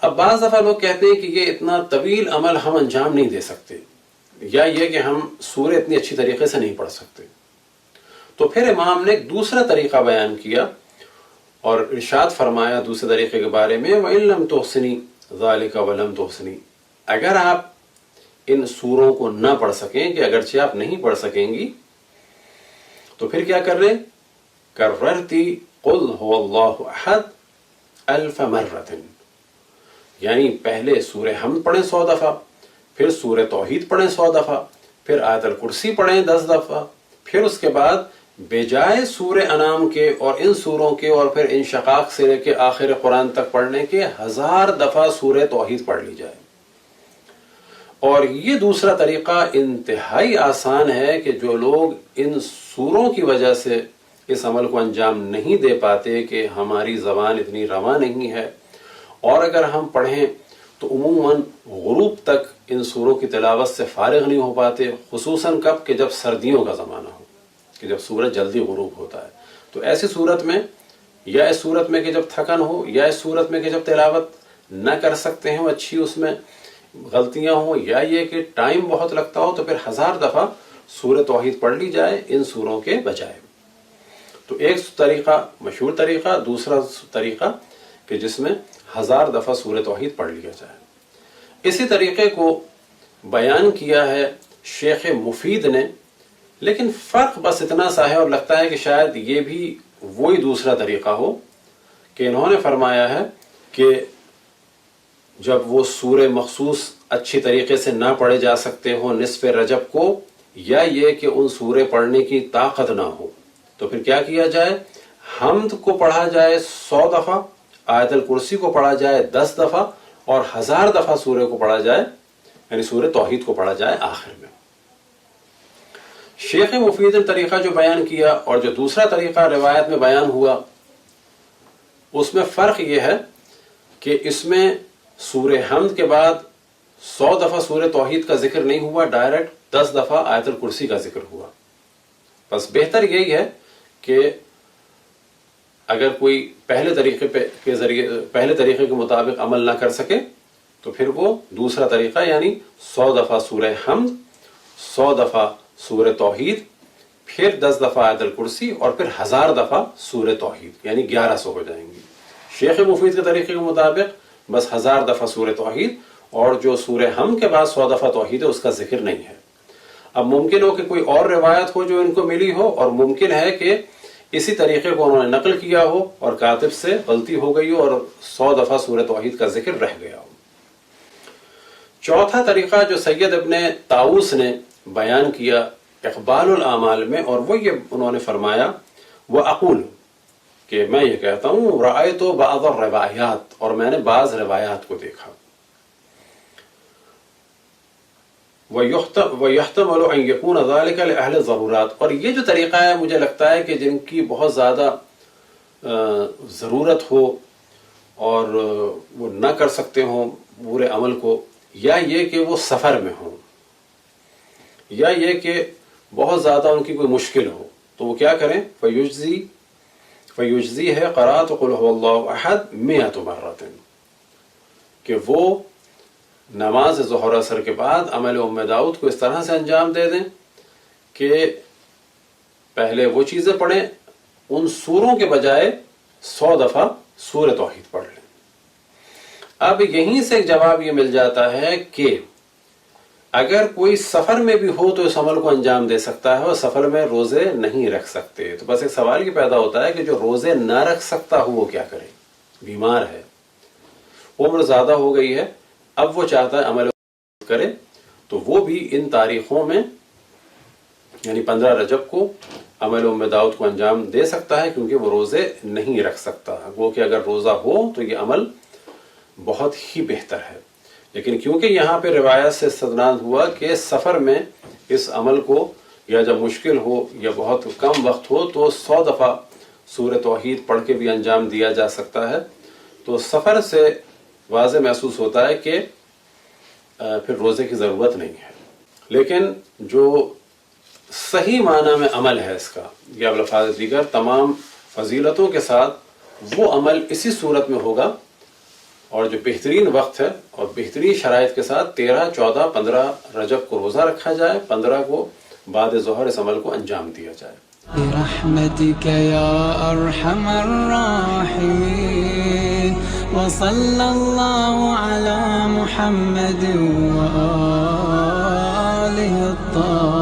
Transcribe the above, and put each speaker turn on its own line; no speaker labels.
اب بعض دفعہ لوگ کہتے ہیں کہ یہ اتنا طویل عمل ہم انجام نہیں دے سکتے، یا یہ کہ ہم سورہ اتنی اچھی طریقے سے نہیں پڑھ سکتے. تو پھر امام نے ایک دوسرا طریقہ بیان کیا اور ارشاد فرمایا دوسرے طریقے کے بارے میں، وَإِن لَمْ تُحْسِنِي ذَلِكَ وَلَمْ تُحْسِنِي، اگر آپ ان سوروں کو نہ پڑھ سکیں، کہ اگرچہ آپ نہیں پڑھ سکیں گی، تو پھر کیا کر رہے؟ کررتی قل هو اللہ احد 1000 مرۃ، یعنی پہلے سورہ حمد پڑھیں 100 دفعہ، پھر سورہ توحید پڑھیں 100 دفعہ، پھر آیت الکرسی پڑھیں 10 دفعہ، پھر اس کے بعد بجائے سورہ انعام کے اور ان سوروں کے اور پھر انشقاق سے لے کے آخر قرآن تک پڑھنے کے 1000 دفعہ سورہ توحید پڑھ لی جائے. اور یہ دوسرا طریقہ انتہائی آسان ہے کہ جو لوگ ان سوروں کی وجہ سے اس عمل کو انجام نہیں دے پاتے کہ ہماری زبان اتنی رواں نہیں ہے، اور اگر ہم پڑھیں تو عموماً غروب تک ان سوروں کی تلاوت سے فارغ نہیں ہو پاتے، خصوصاً کب کہ جب سردیوں کا زمانہ ہو، کہ جب سورج جلدی غروب ہوتا ہے. تو ایسی صورت میں، یا اس صورت میں کہ جب تھکن ہو، یا اس صورت میں کہ جب تلاوت نہ کر سکتے ہوں اچھی، اس میں غلطیاں ہوں، یا یہ کہ ٹائم بہت لگتا ہو، تو پھر 1000 دفعہ سورہ توحید پڑھ لی جائے ان سوروں کے بجائے. تو ایک طریقہ مشہور طریقہ، دوسرا طریقہ کہ جس میں 1000 دفعہ سورہ توحید پڑھ لیا جائے. اسی طریقے کو بیان کیا ہے شیخ مفید نے، لیکن فرق بس اتنا سا ہے، اور لگتا ہے کہ شاید یہ بھی وہی دوسرا طریقہ ہو، کہ انہوں نے فرمایا ہے کہ جب وہ سورہ مخصوص اچھی طریقے سے نہ پڑھے جا سکتے ہوں نصف رجب کو، یا یہ کہ ان سورے پڑھنے کی طاقت نہ ہو، تو پھر کیا کیا جائے؟ حمد کو پڑھا جائے 100 دفعہ، آیت الکرسی کو پڑھا جائے 10 دفعہ، اور 1000 دفعہ سورہ کو پڑھا جائے، یعنی سورہ توحید کو پڑھا جائے آخر میں. شیخ مفید نے طریقہ جو بیان کیا اور جو دوسرا طریقہ روایت میں بیان ہوا، اس میں فرق یہ ہے کہ اس میں سورہ حمد کے بعد 100 دفعہ سورہ توحید کا ذکر نہیں ہوا، ڈائریکٹ 10 دفعہ آیت الکرسی کا ذکر ہوا. بس بہتر یہی ہے کہ اگر کوئی پہلے طریقے کے مطابق عمل نہ کر سکے تو پھر وہ دوسرا طریقہ، یعنی 100 دفعہ سورہ حمد، 100 دفعہ سورہ توحید، پھر 10 دفعہ آیت الکرسی، اور پھر 1000 دفعہ سورہ توحید، یعنی 1100 ہو جائیں گی. شیخ مفید کے طریقے کے مطابق بس 1000 دفعہ سورہ توحید، اور جو سورہ حمد کے بعد 100 دفعہ توحید ہے اس کا ذکر نہیں ہے. اب ممکن ہو کہ کوئی اور روایت ہو جو ان کو ملی ہو، اور ممکن ہے کہ اسی طریقے کو انہوں نے نقل کیا ہو اور کاتب سے غلطی ہو گئی ہو اور 100 دفعہ سورہ توحید کا ذکر رہ گیا ہو. چوتھا طریقہ جو سید ابن طاؤس نے بیان کیا اقبال الاعمال میں، اور وہ یہ انہوں نے فرمایا، وہ اقول، کہ میں یہ کہتا ہوں، رأیت بعض الروایات، اور میں نے بعض روایات کو دیکھا، وَيُحْتَمَلُ أَن يَكُونَ ذَلِكَ لِأَهْلِ الضَّرُورَاتِ، اور یہ جو طریقہ ہے مجھے لگتا ہے کہ جن کی بہت زیادہ ضرورت ہو اور وہ نہ کر سکتے ہوں پورے عمل کو، یا یہ کہ وہ سفر میں ہوں، یا یہ کہ بہت زیادہ ان کی کوئی مشکل ہو، تو وہ کیا کریں؟ فیجزی ہے قرأت قل هو اللہ احد 100 مرۃ، کہ وہ نماز ظہر اثر کے بعد عمل ام داؤد کو اس طرح سے انجام دے دیں کہ پہلے وہ چیزیں پڑھیں، ان سوروں کے بجائے 100 دفعہ سورہ توحید پڑھ لیں. اب یہیں سے ایک جواب یہ مل جاتا ہے کہ اگر کوئی سفر میں بھی ہو تو اس عمل کو انجام دے سکتا ہے، اور سفر میں روزے نہیں رکھ سکتے. تو بس ایک سوال یہ پیدا ہوتا ہے کہ جو روزے نہ رکھ سکتا ہو وہ کیا کرے؟ بیمار ہے، عمر زیادہ ہو گئی ہے، اب وہ چاہتا ہے عمل کرے، تو وہ بھی ان تاریخوں میں، یعنی 15 رجب کو عمل ام داؤد کو انجام دے سکتا ہے، کیونکہ وہ روزے نہیں رکھ سکتا. وہ کہ اگر روزہ ہو تو یہ عمل بہت ہی بہتر ہے. لیکن کیونکہ یہاں پہ روایت سے استدلال ہوا کہ سفر میں اس عمل کو، یا جب مشکل ہو یا بہت کم وقت ہو، تو 100 دفعہ سورہ توحید پڑھ کے بھی انجام دیا جا سکتا ہے، تو سفر سے واضح محسوس ہوتا ہے کہ پھر روزے کی ضرورت نہیں ہے. لیکن جو صحیح معنی میں عمل ہے اس کا، یا الفاظ دیگر تمام فضیلتوں کے ساتھ، وہ عمل اسی صورت میں ہوگا، اور جو بہترین وقت ہے اور بہترین شرائط کے ساتھ 13, 14, 15 رجب کو روزہ رکھا جائے, 15 کو بعد ظہر اس عمل کو انجام دیا جائے.
برحمتك يا أرحم الراحمين وصلى الله على محمد وآله الطاهرين.